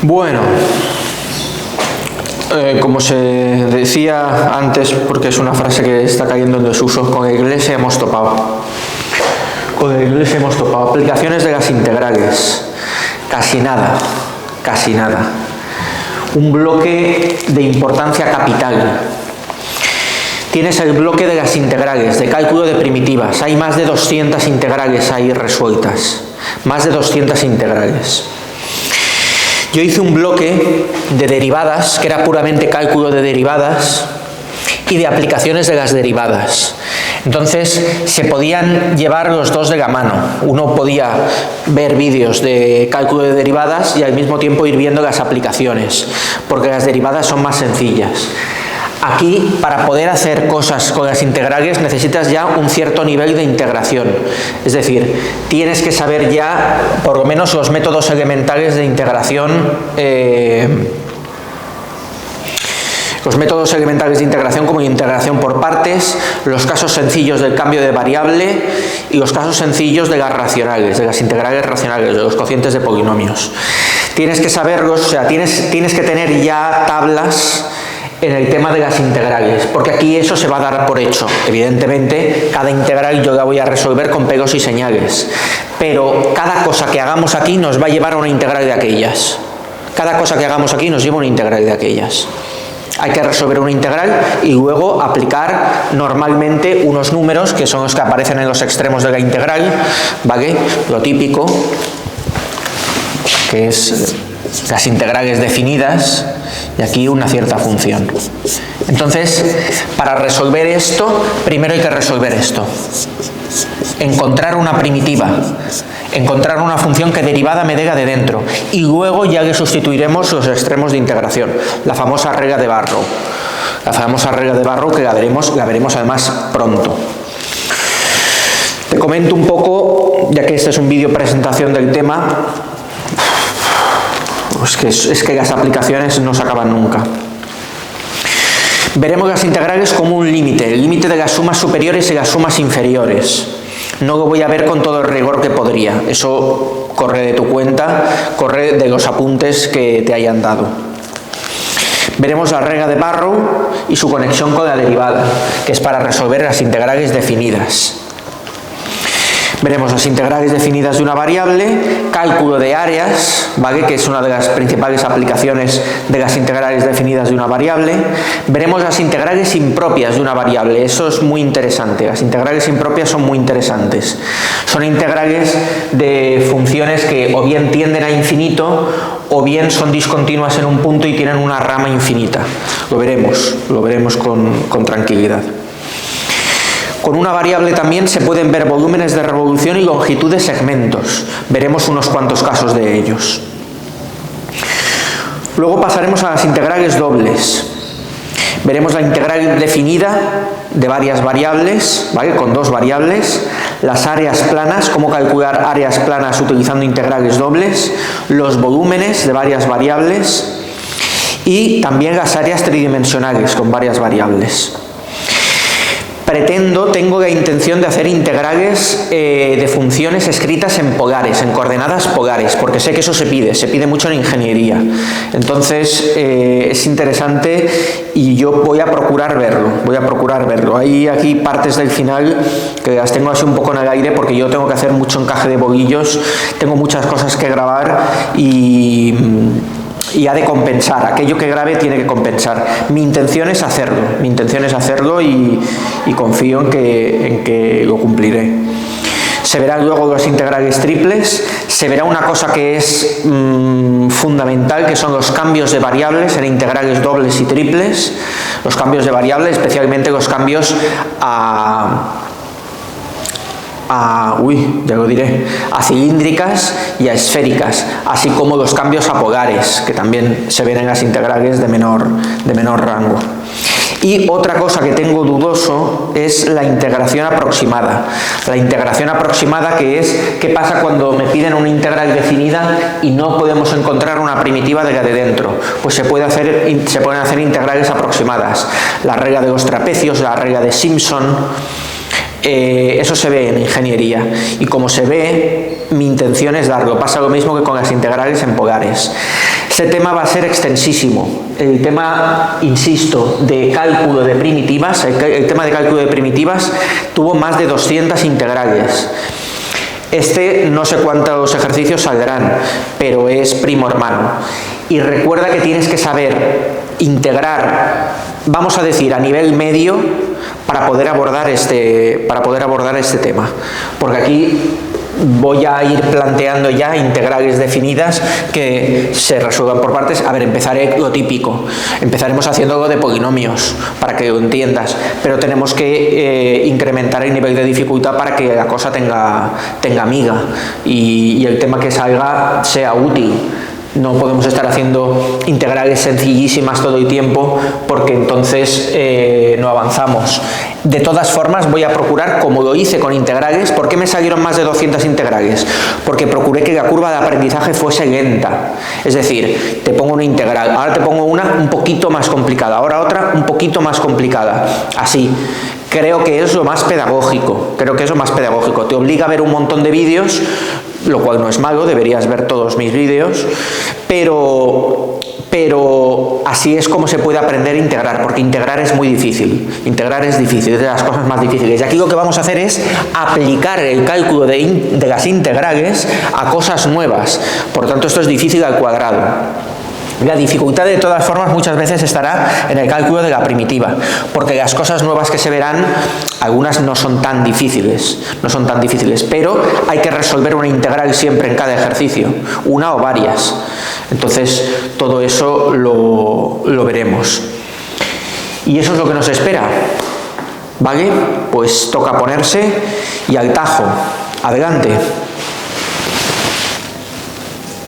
Bueno, como se decía antes, porque es una frase que está cayendo en desuso, con la Iglesia hemos topado. Con la Iglesia hemos topado. Aplicaciones de gas integrales. Casi nada, casi nada. Un bloque de importancia capital. Tienes el bloque de gas integrales, de cálculo de primitivas. Hay más de 200 integrales ahí resueltas. Más de 200 integrales. Yo hice un bloque de derivadas, que era puramente cálculo de derivadas, y de aplicaciones de las derivadas. Entonces, se podían llevar los dos de la mano. Uno podía ver vídeos de cálculo de derivadas y al mismo tiempo ir viendo las aplicaciones, porque las derivadas son más sencillas. Aquí, para poder hacer cosas con las integrales, necesitas ya un cierto nivel de integración. Es decir, tienes que saber ya, por lo menos, los métodos elementales de integración, como integración por partes, los casos sencillos del cambio de variable y los casos sencillos de las racionales, de las integrales racionales, de los cocientes de polinomios. Tienes que saberlos, o sea, tienes que tener ya tablas en el tema de las integrales, porque aquí eso se va a dar por hecho. Evidentemente, cada integral yo la voy a resolver con pelos y señales, pero cada cosa que hagamos aquí nos va a llevar a una integral de aquellas. Cada cosa que hagamos aquí nos lleva a una integral de aquellas. Hay que resolver una integral y luego aplicar normalmente unos números que son los que aparecen en los extremos de la integral, ¿vale? Lo típico, que es las integrales definidas, y aquí una cierta función. Entonces, para resolver esto, primero hay que resolver esto. Encontrar una primitiva, encontrar una función que derivada me dé de dentro, y luego ya le sustituiremos los extremos de integración, la famosa regla de Barrow. La famosa regla de Barrow, que la veremos además pronto. Te comento un poco, ya que este es un vídeo presentación del tema. Es que las aplicaciones no se acaban nunca. Veremos las integrales como un límite, el límite de las sumas superiores y las sumas inferiores. No lo voy a ver con todo el rigor que podría. Eso corre de tu cuenta, corre de los apuntes que te hayan dado. Veremos la regla de Barrow y su conexión con la derivada, que es para resolver las integrales definidas. Veremos las integrales definidas de una variable, cálculo de áreas, ¿vale? Que es una de las principales aplicaciones de las integrales definidas de una variable. Veremos las integrales impropias de una variable, eso es muy interesante. Las integrales impropias son muy interesantes. Son integrales de funciones que o bien tienden a infinito o bien son discontinuas en un punto y tienen una rama infinita. Lo veremos con tranquilidad. Con una variable también se pueden ver volúmenes de revolución y longitud de segmentos. Veremos unos cuantos casos de ellos. Luego pasaremos a las integrales dobles. Veremos la integral definida de varias variables, ¿vale? Con dos variables. Las áreas planas, cómo calcular áreas planas utilizando integrales dobles. Los volúmenes de varias variables. Y también las áreas tridimensionales con varias variables. Tengo la intención de hacer integrales de funciones escritas en polares, en coordenadas polares, porque sé que eso se pide mucho en ingeniería. Entonces es interesante y yo voy a procurar verlo. Hay aquí partes del final que las tengo así un poco en el aire porque yo tengo que hacer mucho encaje de bolillos, tengo muchas cosas que grabar y ha de compensar, aquello que grabe tiene que compensar. Mi intención es hacerlo y confío en que lo cumpliré. Se verán luego las integrales triples, se verá una cosa que es fundamental, que son los cambios de variables en integrales dobles y triples. Los cambios de variables, especialmente los cambios a cilíndricas y a esféricas, así como los cambios a polares, que también se ven en las integrales de menor rango. Y otra cosa que tengo dudoso es la integración aproximada. La integración aproximada, que es qué pasa cuando me piden una integral definida y no podemos encontrar una primitiva de la de dentro. Pues se pueden hacer integrales aproximadas. La regla de los trapecios, la regla de Simpson. Eso se ve en ingeniería, y como se ve, mi intención es darlo. Pasa lo mismo que con las integrales en polares. Ese tema va a ser extensísimo. El tema, insisto, de cálculo de primitivas, el tema de cálculo de primitivas tuvo más de 200 integrales. No sé cuántos ejercicios saldrán, pero es primo hermano. Y recuerda que tienes que saber integrar, vamos a decir, a nivel medio, para poder abordar este tema. Porque aquí voy a ir planteando ya integrales definidas que se resuelvan por partes. A ver, empezaré lo típico. Empezaremos haciendo algo de polinomios, para que lo entiendas, pero tenemos que incrementar el nivel de dificultad para que la cosa tenga miga y el tema que salga sea útil. No podemos estar haciendo integrales sencillísimas todo el tiempo, porque entonces no avanzamos. De todas formas, voy a procurar, como lo hice con integrales. ¿Por qué me salieron más de 200 integrales? Porque procuré que la curva de aprendizaje fuese lenta. Es decir, te pongo una integral, ahora te pongo una un poquito más complicada, ahora otra un poquito más complicada. Así. Creo que es lo más pedagógico. Te obliga a ver un montón de vídeos, lo cual no es malo, deberías ver todos mis vídeos, pero así es como se puede aprender a integrar, porque integrar es muy difícil. Integrar es difícil, es de las cosas más difíciles. Y aquí lo que vamos a hacer es aplicar el cálculo de las integrales a cosas nuevas. Por tanto, esto es difícil al cuadrado. La dificultad, de todas formas, muchas veces estará en el cálculo de la primitiva, porque las cosas nuevas que se verán, algunas no son tan difíciles, pero hay que resolver una integral siempre en cada ejercicio, una o varias. Entonces, todo eso lo veremos. Y eso es lo que nos espera, ¿vale? Pues toca ponerse y al tajo. Adelante.